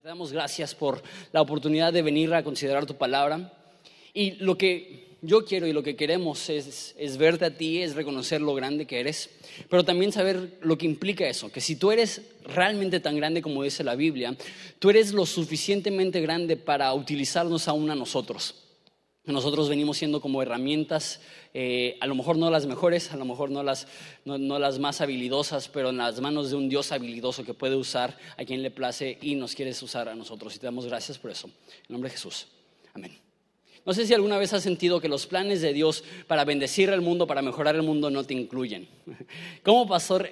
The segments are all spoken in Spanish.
Te damos gracias por la oportunidad de venir a considerar tu palabra. Y lo que yo quiero y lo que queremos es verte a ti, es reconocer lo grande que eres, pero también saber lo que implica eso, que si tú eres realmente tan grande como dice la Biblia, tú eres lo suficientemente grande para utilizarnos aún a nosotros. Nosotros venimos siendo como herramientas, a lo mejor no las mejores, a lo mejor no las más habilidosas, pero en las manos de un Dios habilidoso que puede usar a quien le place y nos quieres usar a nosotros. Y te damos gracias por eso. En nombre de Jesús. Amén. No sé si alguna vez has sentido que los planes de Dios para bendecir al mundo, para mejorar el mundo, no te incluyen. Como pastor,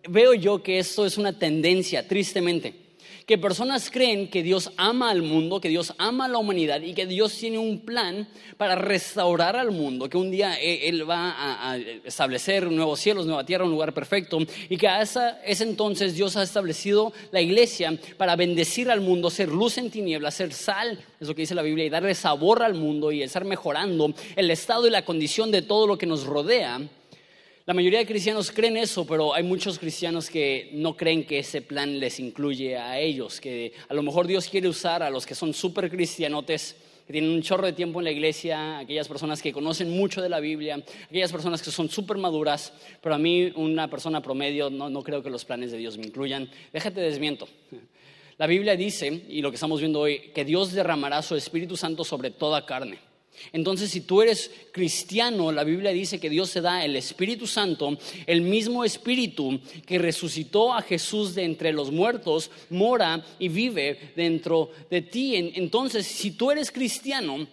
veo yo que esto es una tendencia, tristemente. Que personas creen que Dios ama al mundo, que Dios ama a la humanidad y que Dios tiene un plan para restaurar al mundo, que un día Él va a establecer nuevos cielos, nueva tierra, un lugar perfecto, y que a ese entonces Dios ha establecido la iglesia para bendecir al mundo, ser luz en tinieblas, ser sal, es lo que dice la Biblia, y darle sabor al mundo y estar mejorando el estado y la condición de todo lo que nos rodea. La mayoría de cristianos creen eso, pero hay muchos cristianos que no creen que ese plan les incluye a ellos, que a lo mejor Dios quiere usar a los que son súper cristianotes, que tienen un chorro de tiempo en la iglesia, aquellas personas que conocen mucho de la Biblia, aquellas personas que son súper maduras, pero a mí, una persona promedio, no creo que los planes de Dios me incluyan. Déjate desmiento. La Biblia dice, y lo que estamos viendo hoy, que Dios derramará su Espíritu Santo sobre toda carne. Entonces, si tú eres cristiano, la Biblia dice que Dios te da el Espíritu Santo, el mismo Espíritu que resucitó a Jesús de entre los muertos, mora y vive dentro de ti. Entonces, si tú eres cristiano,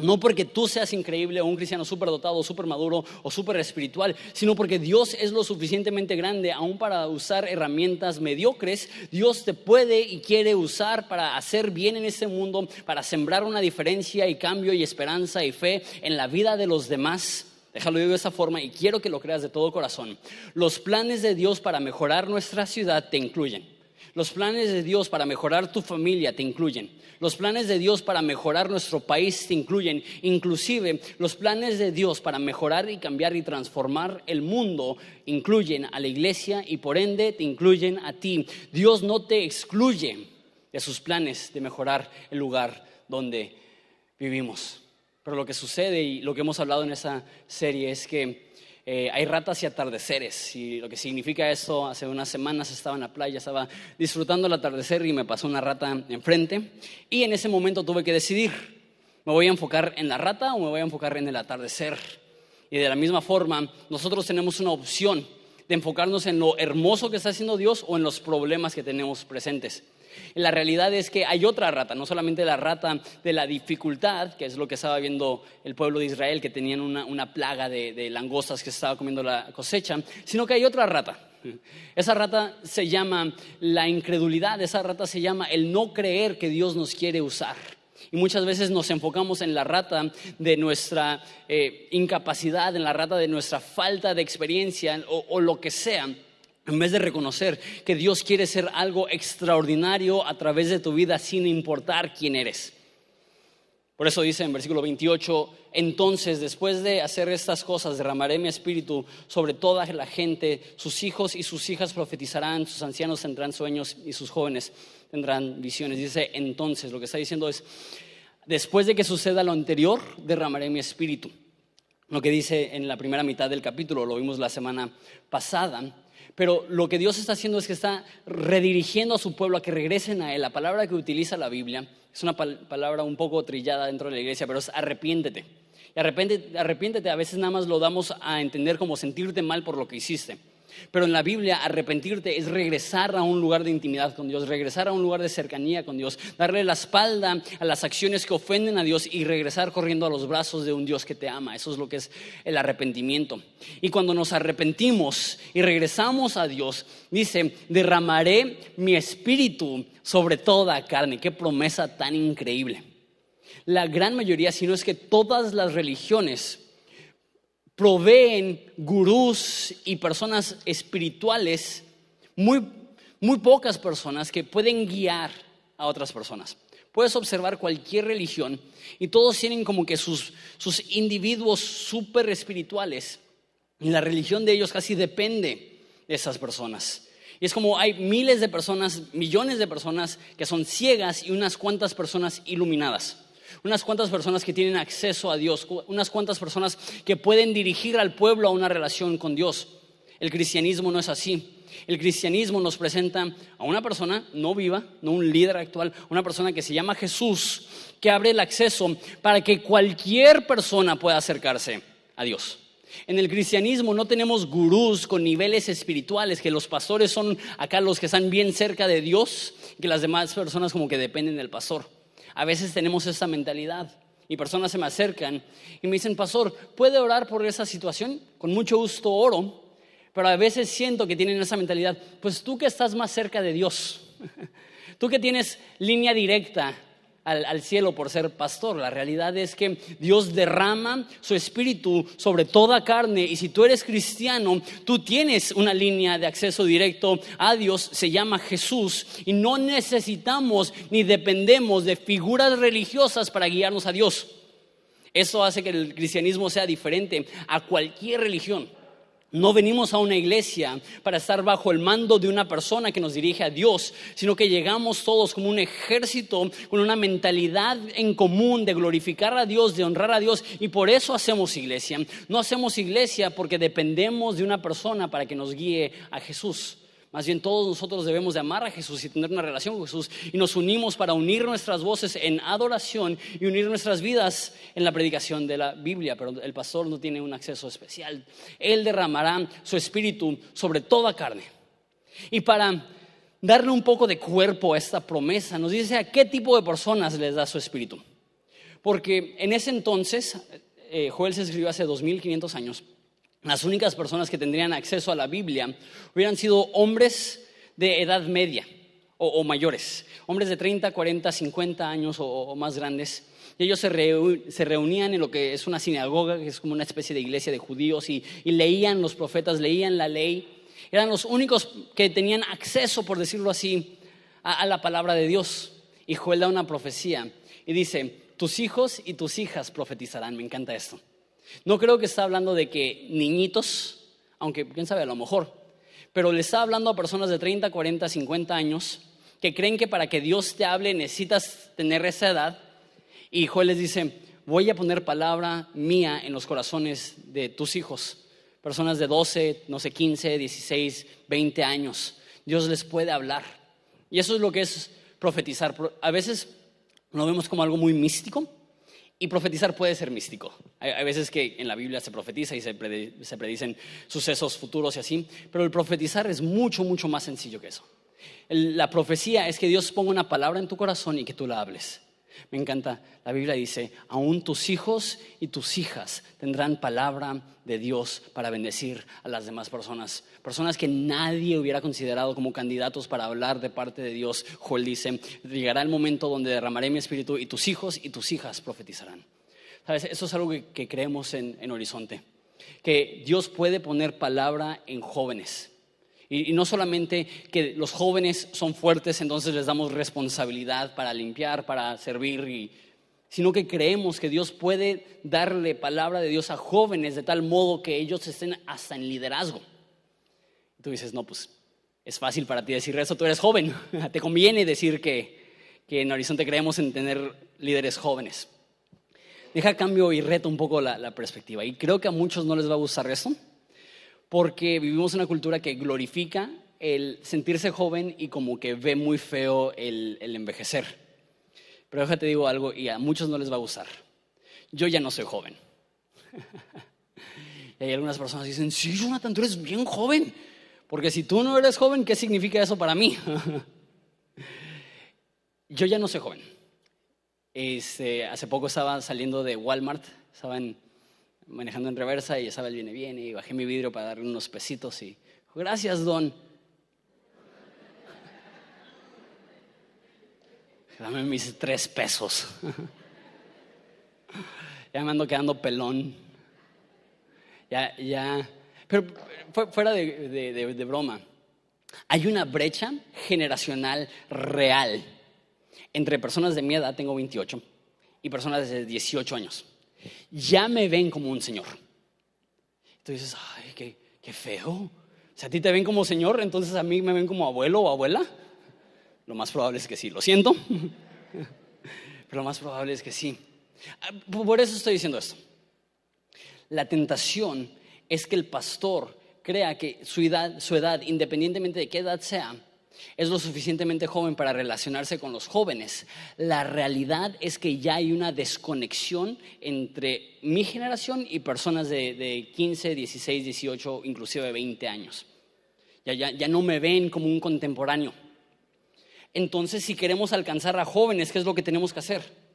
no porque tú seas increíble o un cristiano súper dotado, súper maduro o súper espiritual, sino porque Dios es lo suficientemente grande aún para usar herramientas mediocres. Dios te puede y quiere usar para hacer bien en este mundo, para sembrar una diferencia y cambio y esperanza y fe en la vida de los demás. Déjalo digo de esa forma y quiero que lo creas de todo corazón. Los planes de Dios para mejorar nuestra ciudad te incluyen. Los planes de Dios para mejorar tu familia te incluyen. Los planes de Dios para mejorar nuestro país te incluyen. Inclusive los planes de Dios para mejorar y cambiar y transformar el mundo incluyen a la iglesia y por ende te incluyen a ti. Dios no te excluye de sus planes de mejorar el lugar donde vivimos. Pero lo que sucede y lo que hemos hablado en esa serie es que hay ratas y atardeceres, y lo que significa esto, hace unas semanas estaba en la playa, estaba disfrutando el atardecer y me pasó una rata enfrente y en ese momento tuve que decidir, ¿me voy a enfocar en la rata o me voy a enfocar en el atardecer? Y de la misma forma, nosotros tenemos una opción de enfocarnos en lo hermoso que está haciendo Dios o en los problemas que tenemos presentes. La realidad es que hay otra rata, no solamente la rata de la dificultad, que es lo que estaba viendo el pueblo de Israel, que tenían una plaga de langostas que se estaba comiendo la cosecha, sino que hay otra rata. Esa rata se llama la incredulidad, esa rata se llama el no creer que Dios nos quiere usar. Y muchas veces nos enfocamos en la rata de nuestra incapacidad, en la rata de nuestra falta de experiencia o lo que sea, en vez de reconocer que Dios quiere hacer algo extraordinario a través de tu vida sin importar quién eres. Por eso dice en versículo 28, entonces después de hacer estas cosas derramaré mi espíritu sobre toda la gente, sus hijos y sus hijas profetizarán, sus ancianos tendrán sueños y sus jóvenes tendrán visiones. Dice entonces, lo que está diciendo es, después de que suceda lo anterior, derramaré mi espíritu. Lo que dice en la primera mitad del capítulo, lo vimos la semana pasada. Pero lo que Dios está haciendo es que está redirigiendo a su pueblo a que regresen a Él. La palabra que utiliza la Biblia es una palabra un poco trillada dentro de la iglesia, pero es arrepiéntete. Y arrepiéntete a veces nada más lo damos a entender como sentirte mal por lo que hiciste. Pero en la Biblia arrepentirte es regresar a un lugar de intimidad con Dios, regresar a un lugar de cercanía con Dios, darle la espalda a las acciones que ofenden a Dios y regresar corriendo a los brazos de un Dios que te ama. Eso es lo que es el arrepentimiento. Y cuando nos arrepentimos y regresamos a Dios, dice, derramaré mi espíritu sobre toda carne. Qué promesa tan increíble. La gran mayoría, si no es que todas las religiones proveen gurús y personas espirituales, muy pocas personas que pueden guiar a otras personas. Puedes observar cualquier religión y todos tienen como que sus individuos súper espirituales y la religión de ellos casi depende de esas personas. Y es como hay miles de personas, millones de personas que son ciegas y unas cuantas personas iluminadas. Unas cuantas personas que tienen acceso a Dios, unas cuantas personas que pueden dirigir al pueblo a una relación con Dios. El cristianismo no es así. El cristianismo nos presenta a una persona no viva, no un líder actual, una persona que se llama Jesús, que abre el acceso para que cualquier persona pueda acercarse a Dios. En el cristianismo no tenemos gurús con niveles espirituales, que los pastores son acá los que están bien cerca de Dios, que las demás personas como que dependen del pastor. A veces tenemos esta mentalidad y personas se me acercan y me dicen, pastor, ¿puede orar por esa situación? Con mucho gusto oro, pero a veces siento que tienen esa mentalidad, pues tú que estás más cerca de Dios, tú que tienes línea directa al cielo por ser pastor. La realidad es que Dios derrama su espíritu sobre toda carne, y si tú eres cristiano, tú tienes una línea de acceso directo a Dios, se llama Jesús, y no necesitamos ni dependemos de figuras religiosas para guiarnos a Dios. Eso hace que el cristianismo sea diferente a cualquier religión. No venimos a una iglesia para estar bajo el mando de una persona que nos dirige a Dios, sino que llegamos todos como un ejército con una mentalidad en común de glorificar a Dios, de honrar a Dios, y por eso hacemos iglesia. No hacemos iglesia porque dependemos de una persona para que nos guíe a Jesús. Más bien todos nosotros debemos de amar a Jesús y tener una relación con Jesús, y nos unimos para unir nuestras voces en adoración y unir nuestras vidas en la predicación de la Biblia. Pero el pastor no tiene un acceso especial. Él derramará su espíritu sobre toda carne. Y para darle un poco de cuerpo a esta promesa, nos dice a qué tipo de personas les da su espíritu. Porque en ese entonces, Joel se escribió hace 2500 años, las únicas personas que tendrían acceso a la Biblia hubieran sido hombres de edad media o mayores, hombres de 30, 40, 50 años o más grandes. Y ellos se reunían en lo que es una sinagoga, que es como una especie de iglesia de judíos, y leían los profetas, leían la ley. Eran los únicos que tenían acceso, por decirlo así, a la palabra de Dios. Y Joel da una profecía y dice, tus hijos y tus hijas profetizarán. Me encanta esto. No creo que está hablando de que niñitos, aunque quién sabe, a lo mejor, pero le está hablando a personas de 30, 40, 50 años que creen que para que Dios te hable necesitas tener esa edad. Y Joel les dice, voy a poner palabra mía en los corazones de tus hijos, personas de 12, 15, 16, 20 años. Dios les puede hablar. Y eso es lo que es profetizar. A veces lo vemos como algo muy místico. Y profetizar puede ser místico. Hay veces que en la Biblia se profetiza y se predicen sucesos futuros y así, pero el profetizar es mucho, mucho más sencillo que eso. La profecía es que Dios ponga una palabra en tu corazón y que tú la hables. Me encanta, la Biblia dice, aún tus hijos y tus hijas tendrán palabra de Dios para bendecir a las demás personas. Personas que nadie hubiera considerado como candidatos para hablar de parte de Dios. Joel dice, llegará el momento donde derramaré mi espíritu y tus hijos y tus hijas profetizarán. ¿Sabes? Eso es algo que creemos en Horizonte. Que Dios puede poner palabra en jóvenes. Y no solamente que los jóvenes son fuertes, entonces les damos responsabilidad para limpiar, para servir, sino que creemos que Dios puede darle palabra de Dios a jóvenes de tal modo que ellos estén hasta en liderazgo. Y tú dices, no, pues es fácil para ti decir eso, tú eres joven, te conviene decir que en Horizonte creemos en tener líderes jóvenes. Deja cambio y reto un poco la perspectiva, y creo que a muchos no les va a gustar esto, porque vivimos una cultura que glorifica el sentirse joven y como que ve muy feo el envejecer. Pero déjate digo algo, y a muchos no les va a gustar. Yo ya no soy joven. Y hay algunas personas que dicen, sí, Jonathan, tú eres bien joven. Porque si tú no eres joven, ¿qué significa eso para mí? Yo ya no soy joven. Hace poco estaba saliendo de Walmart, manejando en reversa, y ya sabes, viene, y bajé mi vidrio para darle unos pesitos y gracias, don. Dame mis 3 pesos. Ya me ando quedando pelón. Ya. Pero fuera de broma, hay una brecha generacional real entre personas de mi edad, tengo 28, y personas de 18 años. Ya me ven como un señor. Tú dices, ay, qué feo. Si a ti te ven como señor, entonces a mí me ven como abuelo o abuela. Lo más probable es que sí, lo siento, pero lo más probable es que sí. Por eso estoy diciendo esto. La tentación es que el pastor crea que su edad, independientemente de qué edad sea, es lo suficientemente joven para relacionarse con los jóvenes. La realidad es que ya hay una desconexión entre mi generación y personas de 15, 16, 18, inclusive 20 años. Ya no me ven como un contemporáneo. Entonces, si queremos alcanzar a jóvenes, ¿qué es lo que tenemos que hacer?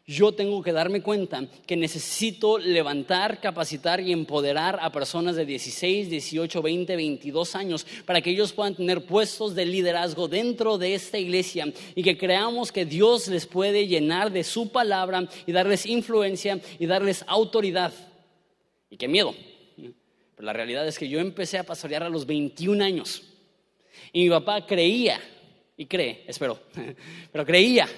Yo tengo que darme cuenta que necesito levantar, capacitar y empoderar a personas de 16, 18, 20, 22 años para que ellos puedan tener puestos de liderazgo dentro de esta iglesia y que creamos que Dios les puede llenar de su palabra y darles influencia y darles autoridad. Y qué miedo. Pero la realidad es que yo empecé a pastorear a los 21 años y mi papá creía, y cree, espero, pero creía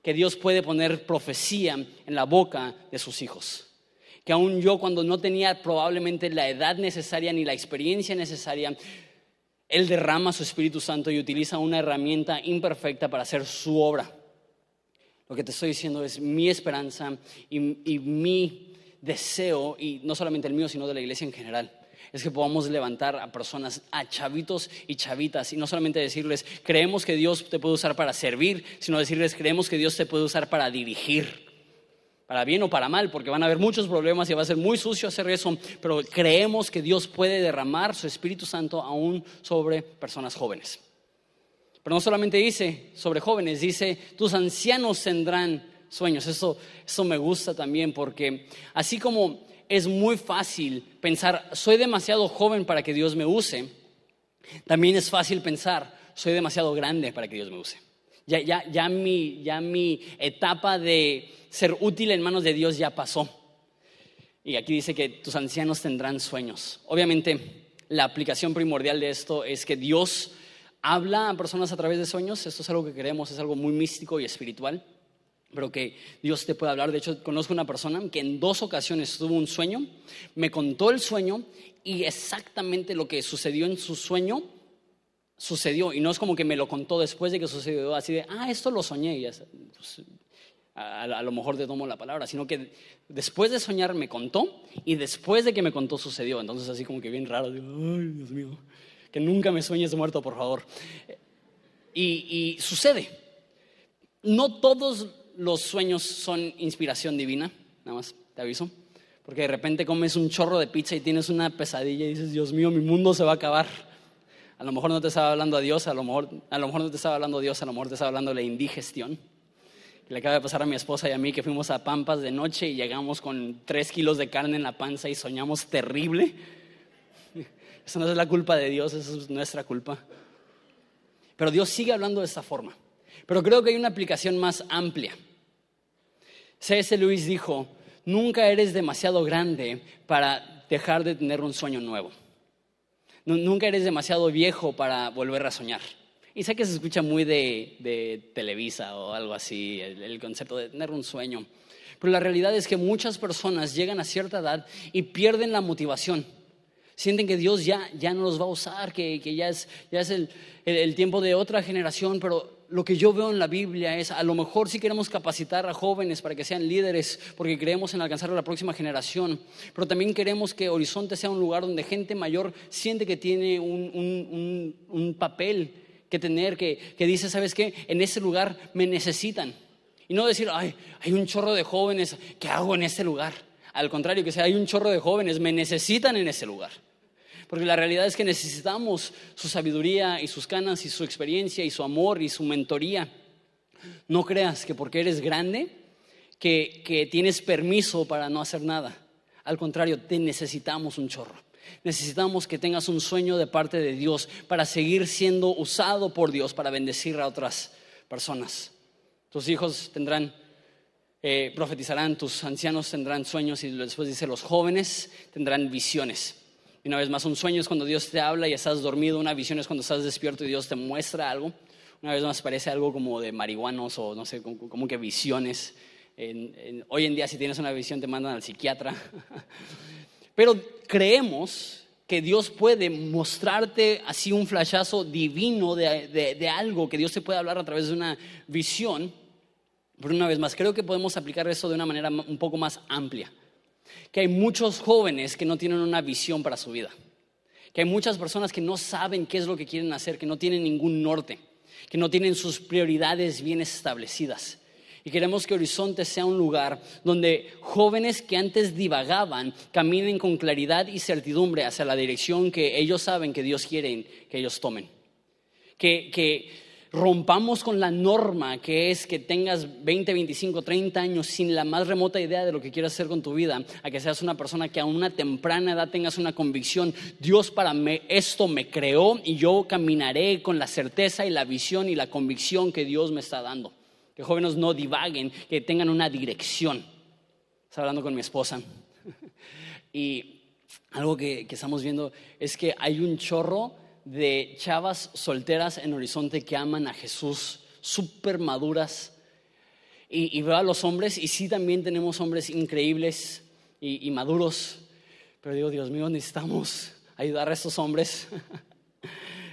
que Dios puede poner profecía en la boca de sus hijos. Que aún yo, cuando no tenía probablemente la edad necesaria ni la experiencia necesaria, Él derrama su Espíritu Santo y utiliza una herramienta imperfecta para hacer su obra. Lo que te estoy diciendo es mi esperanza y mi deseo, y no solamente el mío, sino de la iglesia en general, es que podamos levantar a personas, a chavitos y chavitas, y no solamente decirles, creemos que Dios te puede usar para servir, sino decirles, creemos que Dios te puede usar para dirigir, para bien o para mal, porque van a haber muchos problemas y va a ser muy sucio hacer eso, pero creemos que Dios puede derramar su Espíritu Santo aún sobre personas jóvenes. Pero no solamente dice sobre jóvenes, dice, tus ancianos tendrán sueños. Eso me gusta también, porque así como es muy fácil pensar, soy demasiado joven para que Dios me use, también es fácil pensar, soy demasiado grande para que Dios me use. Ya mi etapa de ser útil en manos de Dios ya pasó. Y aquí dice que tus ancianos tendrán sueños. Obviamente, la aplicación primordial de esto es que Dios habla a personas a través de sueños. Esto es algo que queremos, es algo muy místico y espiritual, pero que Dios te puede hablar. De hecho, conozco una persona que en 2 ocasiones tuvo un sueño, me contó el sueño y exactamente lo que sucedió en su sueño sucedió. Y no es como que me lo contó después de que sucedió, así de, esto lo soñé. Y ya, pues, a lo mejor te tomo la palabra, sino que después de soñar me contó y después de que me contó sucedió. Entonces así como que bien raro, digo, ay, Dios mío, que nunca me sueñes muerto, por favor. Y sucede. No todos los sueños son inspiración divina, nada más te aviso, porque de repente comes un chorro de pizza y tienes una pesadilla y dices, Dios mío, mi mundo se va a acabar. A lo mejor no te estaba hablando a Dios, a lo mejor no te estaba hablando a Dios, a lo mejor te estaba hablando de la indigestión. Le acaba de pasar a mi esposa y a mí que fuimos a Pampas de noche y llegamos con 3 kilos de carne en la panza y soñamos terrible. Eso no es la culpa de Dios, eso es nuestra culpa. Pero Dios sigue hablando de esta forma. Pero creo que hay una aplicación más amplia. C.S. Lewis dijo, nunca eres demasiado grande para dejar de tener un sueño nuevo. Nunca eres demasiado viejo para volver a soñar. Y sé que se escucha muy de Televisa o algo así, el concepto de tener un sueño. Pero la realidad es que muchas personas llegan a cierta edad y pierden la motivación. Sienten que Dios ya no los va a usar, que ya es el tiempo de otra generación. Pero lo que yo veo en la Biblia es, a lo mejor sí queremos capacitar a jóvenes para que sean líderes, porque creemos en alcanzar a la próxima generación. Pero también queremos que Horizonte sea un lugar donde gente mayor siente que tiene un papel que tener, que dice, ¿sabes qué? En ese lugar me necesitan. Y no decir, hay un chorro de jóvenes, ¿qué hago en este lugar? Al contrario, que sea, hay un chorro de jóvenes, me necesitan en ese lugar. Porque la realidad es que necesitamos su sabiduría y sus canas y su experiencia y su amor y su mentoría. No creas que porque eres grande, que tienes permiso para no hacer nada. Al contrario, te necesitamos un chorro. Necesitamos que tengas un sueño de parte de Dios para seguir siendo usado por Dios para bendecir a otras personas. Tus hijos profetizarán, tus ancianos tendrán sueños y después dice los jóvenes tendrán visiones. Y una vez más, un sueño es cuando Dios te habla y estás dormido, una visión es cuando estás despierto y Dios te muestra algo. Una vez más parece algo como de marihuanos o no sé, como que visiones. Hoy en día si tienes una visión te mandan al psiquiatra. Pero creemos que Dios puede mostrarte así un flashazo divino de algo, que Dios te puede hablar a través de una visión. Pero una vez más, creo que podemos aplicar eso de una manera un poco más amplia. Que hay muchos jóvenes que no tienen una visión para su vida. Que hay muchas personas que no saben qué es lo que quieren hacer, que no tienen ningún norte, que no tienen sus prioridades bien establecidas. Y queremos que Horizonte sea un lugar donde jóvenes que antes divagaban caminen con claridad y certidumbre hacia la dirección que ellos saben que Dios quiere que ellos tomen. Que rompamos con la norma que es que tengas 20, 25, 30 años sin la más remota idea de lo que quieras hacer con tu vida, a que seas una persona que a una temprana edad tengas una convicción. Dios esto me creó y yo caminaré con la certeza y la visión y la convicción que Dios me está dando. Que jóvenes no divaguen, que tengan una dirección. Estaba hablando con mi esposa y algo que estamos viendo es que hay un chorro de chavas solteras en Horizonte que aman a Jesús, súper maduras. Y veo a los hombres, y sí también tenemos hombres increíbles y maduros. Pero digo, Dios mío, necesitamos ayudar a estos hombres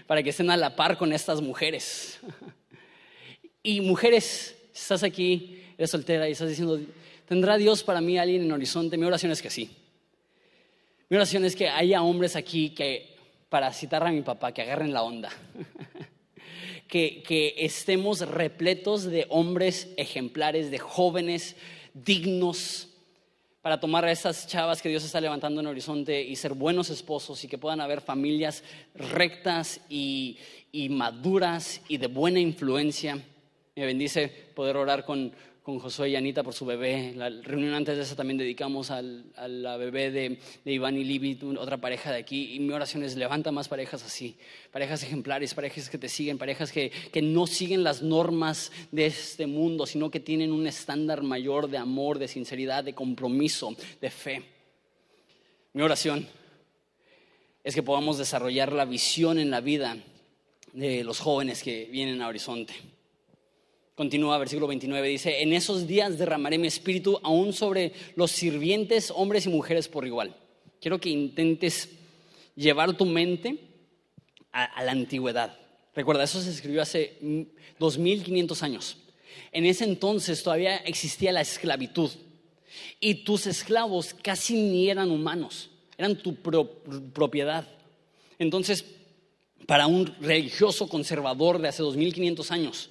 para que estén a la par con estas mujeres. Y mujeres, si estás aquí, eres soltera y estás diciendo, ¿tendrá Dios para mí alguien en Horizonte? Mi oración es que sí. Mi oración es que haya hombres aquí que, para citar a mi papá, que agarren la onda. que estemos repletos de hombres ejemplares, de jóvenes dignos, para tomar a esas chavas que Dios está levantando en Horizonte y ser buenos esposos, y que puedan haber familias rectas y maduras y de buena influencia. Me bendice poder orar con Josué y Anita por su bebé. La reunión antes de esa también dedicamos a la bebé de Iván y Libby, otra pareja de aquí. Y mi oración es: levanta más parejas así, parejas ejemplares, parejas que te siguen, parejas que no siguen las normas de este mundo, sino que tienen un estándar mayor de amor, de sinceridad, de compromiso, de fe. Mi oración es que podamos desarrollar la visión en la vida de los jóvenes que vienen a Horizonte. Continúa, versículo 29, dice: en esos días derramaré mi espíritu aún sobre los sirvientes, hombres y mujeres por igual. Quiero que intentes llevar tu mente a la antigüedad. Recuerda, eso se escribió hace 2500 años. En ese entonces todavía existía la esclavitud. Y tus esclavos casi ni eran humanos, eran tu propiedad. Entonces, para un religioso conservador de hace 2500 años,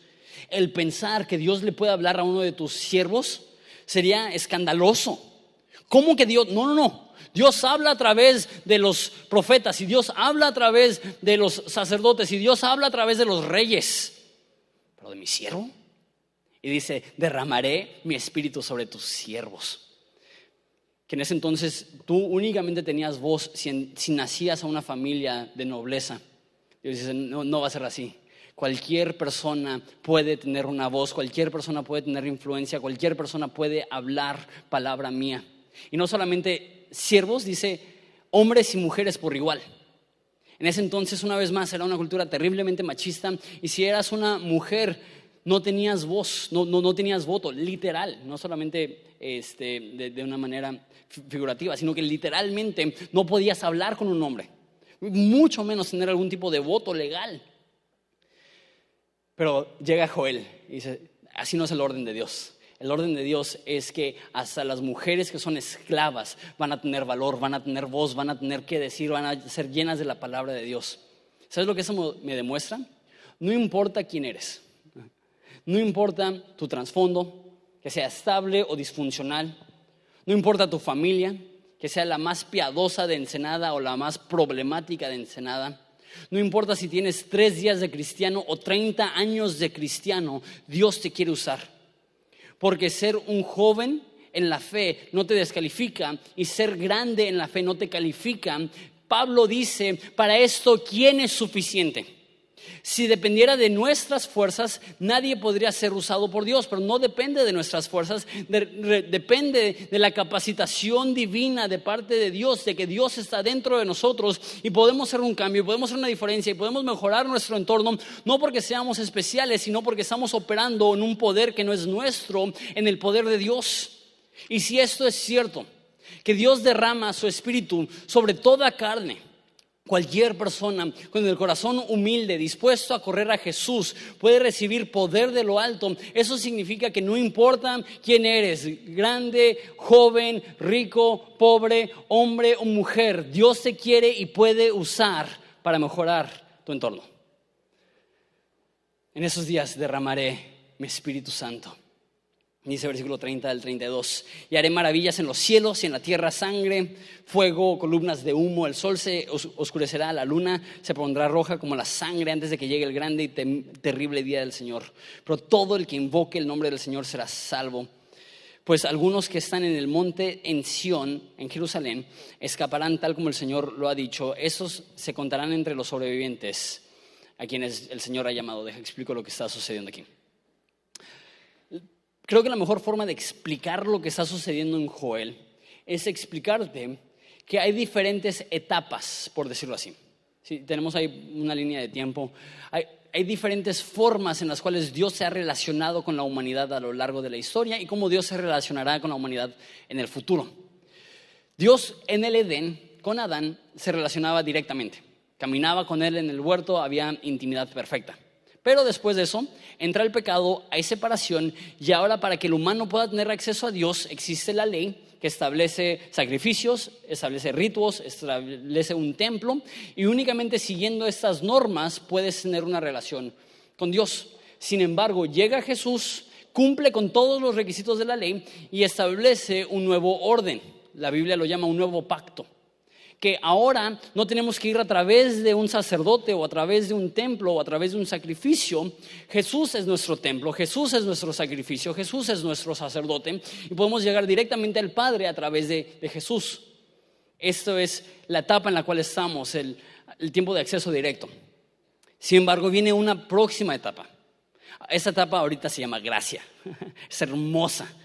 el pensar que Dios le puede hablar a uno de tus siervos sería escandaloso. ¿Cómo que Dios? No. Dios habla a través de los profetas, y Dios habla a través de los sacerdotes, y Dios habla a través de los reyes. ¿Pero de mi siervo? Y dice: derramaré mi espíritu sobre tus siervos. Que en ese entonces tú únicamente tenías voz si nacías a una familia de nobleza. Dios dice: no va a ser así. Cualquier persona puede tener una voz, cualquier persona puede tener influencia, cualquier persona puede hablar palabra mía. Y no solamente siervos, dice hombres y mujeres por igual. En ese entonces, una vez más, era una cultura terriblemente machista, y si eras una mujer no tenías voz, no tenías voto, literal, no solamente de una manera figurativa, sino que literalmente no podías hablar con un hombre, mucho menos tener algún tipo de voto legal. Pero llega Joel y dice: así no es el orden de Dios. El orden de Dios es que hasta las mujeres que son esclavas van a tener valor, van a tener voz, van a tener que decir, van a ser llenas de la palabra de Dios. ¿Sabes lo que eso me demuestra? No importa quién eres, no importa tu trasfondo, que sea estable o disfuncional, no importa tu familia, que sea la más piadosa de Ensenada o la más problemática de Ensenada. No importa si tienes 3 días de cristiano o 30 años de cristiano, Dios te quiere usar. Porque ser un joven en la fe no te descalifica, y ser grande en la fe no te califica. Pablo dice: para esto, ¿quién es suficiente? Si dependiera de nuestras fuerzas, nadie podría ser usado por Dios, pero no depende de nuestras fuerzas, depende de la capacitación divina de parte de Dios, de que Dios está dentro de nosotros y podemos hacer un cambio, podemos hacer una diferencia y podemos mejorar nuestro entorno, no porque seamos especiales, sino porque estamos operando en un poder que no es nuestro, en el poder de Dios. Y si esto es cierto, que Dios derrama su espíritu sobre toda carne, Cualquier persona con el corazón humilde, dispuesto a correr a Jesús, puede recibir poder de lo alto. Eso significa que no importa quién eres, grande, joven, rico, pobre, hombre o mujer, Dios te quiere y puede usar para mejorar tu entorno. En esos días derramaré mi Espíritu Santo. Dice versículo 30 al 32, y haré maravillas en los cielos y en la tierra, sangre, fuego, columnas de humo, el sol se oscurecerá, la luna se pondrá roja como la sangre antes de que llegue el grande y terrible día del Señor. Pero todo el que invoque el nombre del Señor será salvo. Pues algunos que están en el monte en Sión, en Jerusalén, escaparán tal como el Señor lo ha dicho. Esos se contarán entre los sobrevivientes, a quienes el Señor ha llamado. Explico lo que está sucediendo aquí. Creo que la mejor forma de explicar lo que está sucediendo en Joel es explicarte que hay diferentes etapas, por decirlo así. Sí, tenemos ahí una línea de tiempo. Hay diferentes formas en las cuales Dios se ha relacionado con la humanidad a lo largo de la historia y cómo Dios se relacionará con la humanidad en el futuro. Dios en el Edén, con Adán, se relacionaba directamente. Caminaba con él en el huerto, había intimidad perfecta. Pero después de eso, entra el pecado, hay separación y ahora para que el humano pueda tener acceso a Dios existe la ley que establece sacrificios, establece ritos, establece un templo y únicamente siguiendo estas normas puedes tener una relación con Dios. Sin embargo, llega Jesús, cumple con todos los requisitos de la ley y establece un nuevo orden. La Biblia lo llama un nuevo pacto. Que ahora no tenemos que ir a través de un sacerdote o a través de un templo o a través de un sacrificio. Jesús es nuestro templo, Jesús es nuestro sacrificio, Jesús es nuestro sacerdote y podemos llegar directamente al Padre a través de Jesús. Esto es la etapa en la cual estamos, el tiempo de acceso directo. Sin embargo, viene una próxima etapa. Esta etapa ahorita se llama gracia, es hermosa.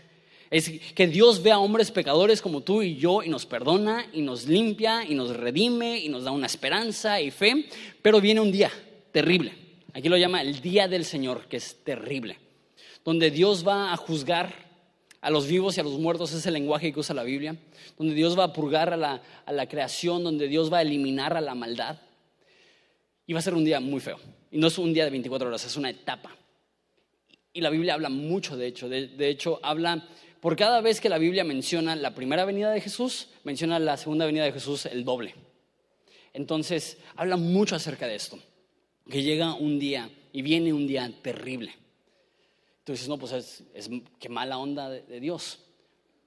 Es que Dios ve a hombres pecadores como tú y yo y nos perdona y nos limpia y nos redime y nos da una esperanza y fe, pero viene un día terrible. Aquí lo llama el día del Señor, que es terrible, donde Dios va a juzgar a los vivos y a los muertos, es el lenguaje que usa la Biblia, donde Dios va a purgar a la creación, donde Dios va a eliminar a la maldad y va a ser un día muy feo. Y no es un día de 24 horas, es una etapa. Y la Biblia habla mucho de hecho, de hecho habla... Por cada vez que la Biblia menciona la primera venida de Jesús, menciona la segunda venida de Jesús el doble. Entonces, habla mucho acerca de esto, que llega un día y viene un día terrible. Entonces, no, pues es qué mala onda de Dios.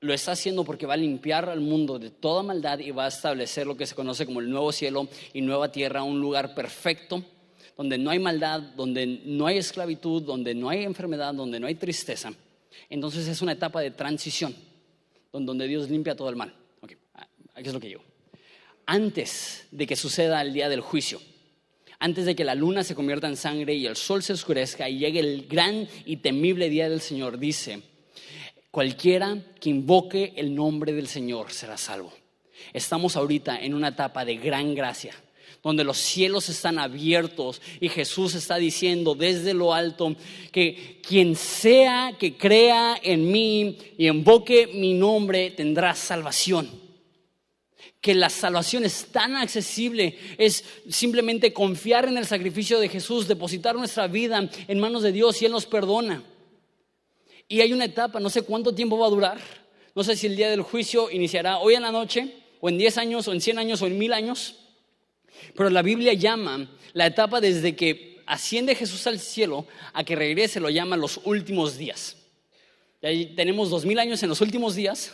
Lo está haciendo porque va a limpiar al mundo de toda maldad y va a establecer lo que se conoce como el nuevo cielo y nueva tierra, un lugar perfecto, donde no hay maldad, donde no hay esclavitud, donde no hay enfermedad, donde no hay tristeza. Entonces es una etapa de transición donde Dios limpia todo el mal. Okay, aquí es lo que digo. Antes de que suceda el día del juicio, antes de que la luna se convierta en sangre y el sol se oscurezca y llegue el gran y temible día del Señor, dice: cualquiera que invoque el nombre del Señor será salvo. Estamos ahorita en una etapa de gran gracia, donde los cielos están abiertos y Jesús está diciendo desde lo alto que quien sea que crea en mí y invoque mi nombre tendrá salvación. Que la salvación es tan accesible, es simplemente confiar en el sacrificio de Jesús, depositar nuestra vida en manos de Dios y Él nos perdona. Y hay una etapa, no sé cuánto tiempo va a durar, no sé si el día del juicio iniciará hoy en la noche, o en 10 años, o en 100 años, o en 1000 años. Pero la Biblia llama la etapa desde que asciende Jesús al cielo a que regrese, lo llama los últimos días. Y ahí tenemos 2000 años en los últimos días,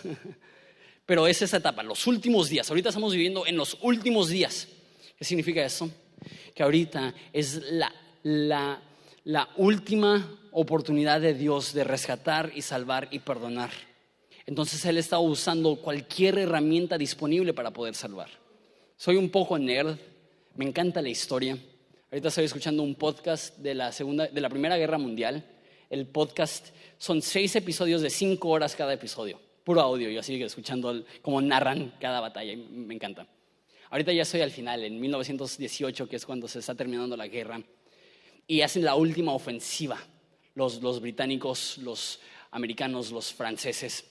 pero es esa etapa, los últimos días. Ahorita estamos viviendo en los últimos días. ¿Qué significa eso? Que ahorita es la última oportunidad de Dios de rescatar y salvar y perdonar. Entonces Él está usando cualquier herramienta disponible para poder salvar. Soy un poco nerd, me encanta la historia. Ahorita estoy escuchando un podcast de la Primera Guerra Mundial. El podcast son 6 episodios de 5 horas cada episodio, puro audio. Yo así escuchando cómo narran cada batalla y me encanta. Ahorita ya estoy al final, en 1918, que es cuando se está terminando la guerra, y hacen la última ofensiva. Los británicos, los americanos, los franceses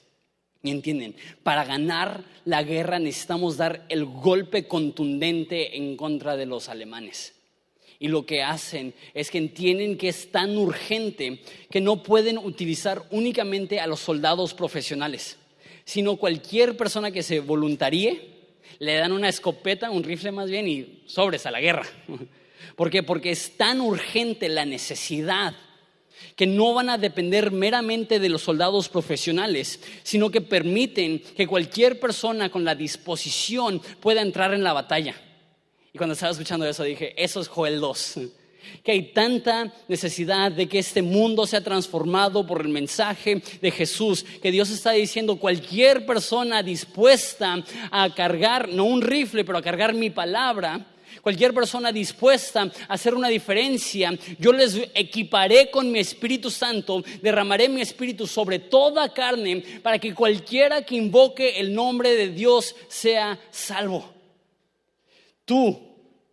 Y entienden, para ganar la guerra necesitamos dar el golpe contundente en contra de los alemanes. Y lo que hacen es que entienden que es tan urgente que no pueden utilizar únicamente a los soldados profesionales, sino cualquier persona que se voluntaríe, le dan una escopeta, un rifle más bien, y sobres a la guerra. ¿Por qué? Porque es tan urgente la necesidad que no van a depender meramente de los soldados profesionales, sino que permiten que cualquier persona con la disposición pueda entrar en la batalla. Y cuando estaba escuchando eso dije, eso es Joel 2. Que hay tanta necesidad de que este mundo sea transformado por el mensaje de Jesús, que Dios está diciendo, cualquier persona dispuesta a cargar, no un rifle, pero a cargar mi palabra, cualquier persona dispuesta a hacer una diferencia, yo les equiparé con mi Espíritu Santo, derramaré mi Espíritu sobre toda carne para que cualquiera que invoque el nombre de Dios sea salvo. Tú,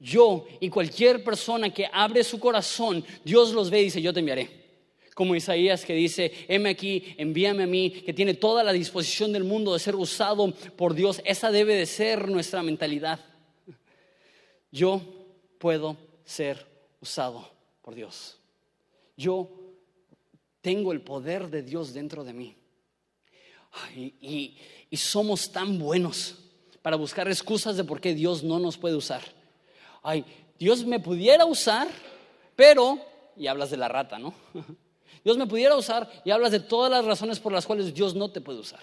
yo y cualquier persona que abre su corazón, Dios los ve y dice, yo te enviaré. Como Isaías que dice, heme aquí, envíame a mí, que tiene toda la disposición del mundo de ser usado por Dios. Esa debe de ser nuestra mentalidad. Yo puedo ser usado por Dios. Yo tengo el poder de Dios dentro de mí. Y somos tan buenos para buscar excusas de por qué Dios no nos puede usar. Dios me pudiera usar, pero, y hablas de la rata, ¿no? Dios me pudiera usar y hablas de todas las razones por las cuales Dios no te puede usar.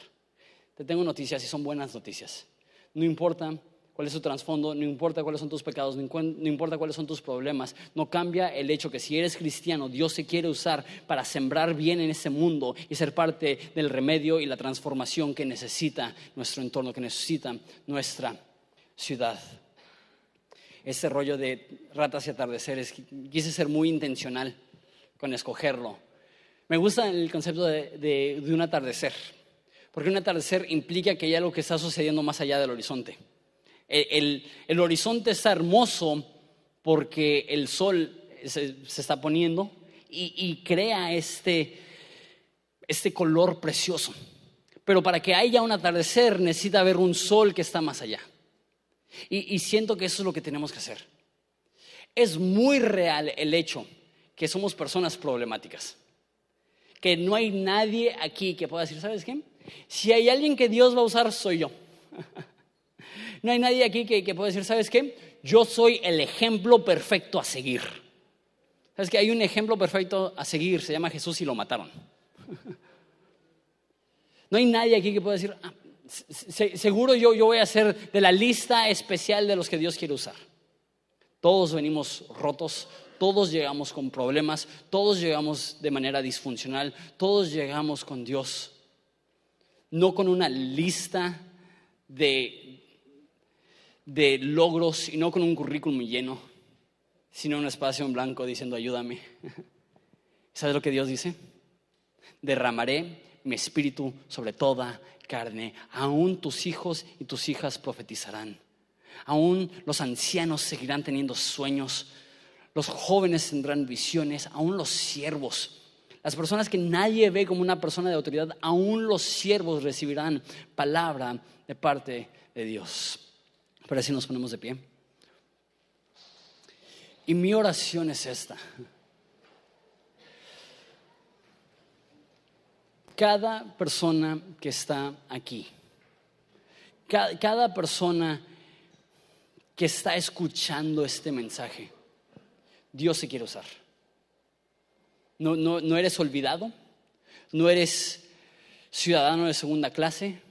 Te tengo noticias y son buenas noticias. No importa cuál es tu trasfondo, no importa cuáles son tus pecados, no importa cuáles son tus problemas. No cambia el hecho que si eres cristiano, Dios se quiere usar para sembrar bien en este mundo y ser parte del remedio y la transformación que necesita nuestro entorno, que necesita nuestra ciudad. Ese rollo de ratas y atardeceres, quise ser muy intencional con escogerlo. Me gusta el concepto de un atardecer, porque un atardecer implica que hay algo que está sucediendo más allá del horizonte. El horizonte está hermoso porque el sol se está poniendo y crea este color precioso. Pero para que haya un atardecer necesita haber un sol que está más allá. Y siento que eso es lo que tenemos que hacer. Es muy real el hecho que somos personas problemáticas. Que no hay nadie aquí que pueda decir, ¿sabes qué? Si hay alguien que Dios va a usar, soy yo. No hay nadie aquí que pueda decir, ¿sabes qué? Yo soy el ejemplo perfecto a seguir. ¿Sabes qué? Hay un ejemplo perfecto a seguir, se llama Jesús y lo mataron. No hay nadie aquí que pueda decir, seguro yo voy a ser de la lista especial de los que Dios quiere usar. Todos venimos rotos, todos llegamos con problemas, todos llegamos de manera disfuncional, todos llegamos con Dios. No con una lista de logros y no con un currículum lleno, sino un espacio en blanco diciendo ayúdame. ¿Sabes lo que Dios dice? Derramaré mi espíritu sobre toda carne, aún tus hijos y tus hijas profetizarán, aún los ancianos seguirán teniendo sueños, los jóvenes tendrán visiones, aún los siervos, las personas que nadie ve como una persona de autoridad, aún los siervos recibirán palabra de parte de Dios. Pero así nos ponemos de pie. Y mi oración es esta. Cada persona que está aquí, cada persona que está escuchando este mensaje, Dios se quiere usar. No eres olvidado, no eres ciudadano de segunda clase,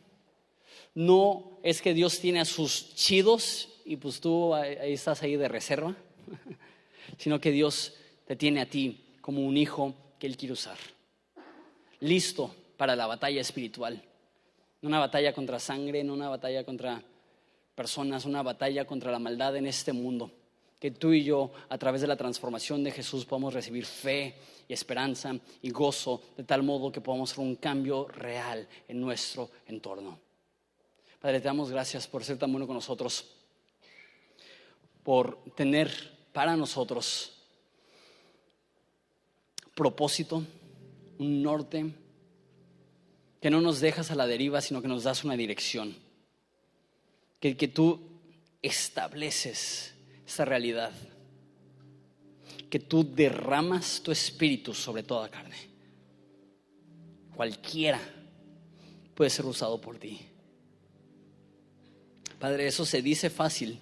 no es que Dios tiene a sus chidos y pues tú ahí estás ahí de reserva, sino que Dios te tiene a ti como un hijo que Él quiere usar. Listo para la batalla espiritual. No una batalla contra sangre, no una batalla contra personas, una batalla contra la maldad en este mundo. Que tú y yo, a través de la transformación de Jesús, podamos recibir fe y esperanza y gozo, de tal modo que podamos hacer un cambio real en nuestro entorno. Padre, te damos gracias por ser tan bueno con nosotros, por tener para nosotros propósito, un norte, que no nos dejas a la deriva, sino que nos das una dirección. Que tú estableces esta realidad. Que tú derramas tu espíritu sobre toda carne. Cualquiera puede ser usado por ti. Padre, eso se dice fácil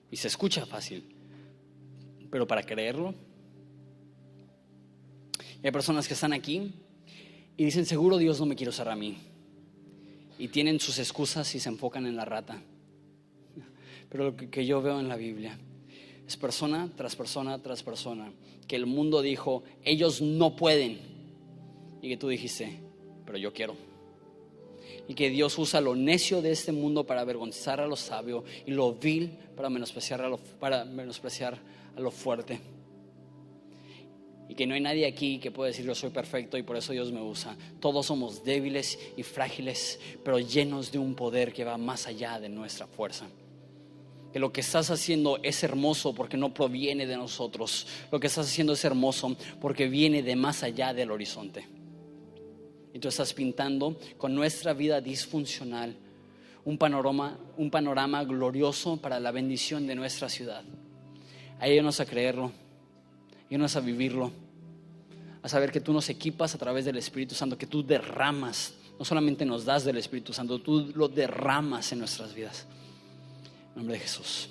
y se escucha fácil, pero para creerlo, hay personas que están aquí y dicen, seguro Dios no me quiere usar a mí, y tienen sus excusas y se enfocan en la rata. Pero lo que yo veo en la Biblia es persona tras persona tras persona que el mundo dijo, ellos no pueden, y que tú dijiste, pero yo quiero. Y que Dios usa lo necio de este mundo para avergonzar a lo sabio y lo vil para menospreciar a lo fuerte. Y que no hay nadie aquí que pueda decir yo soy perfecto y por eso Dios me usa. Todos somos débiles y frágiles, pero llenos de un poder que va más allá de nuestra fuerza. Que lo que estás haciendo es hermoso porque no proviene de nosotros. Lo que estás haciendo es hermoso porque viene de más allá del horizonte. Y tú estás pintando con nuestra vida disfuncional un panorama glorioso para la bendición de nuestra ciudad. Ayúdanos a creerlo, ayúdanos a vivirlo, a saber que tú nos equipas a través del Espíritu Santo, que tú derramas, no solamente nos das del Espíritu Santo, tú lo derramas en nuestras vidas. En nombre de Jesús.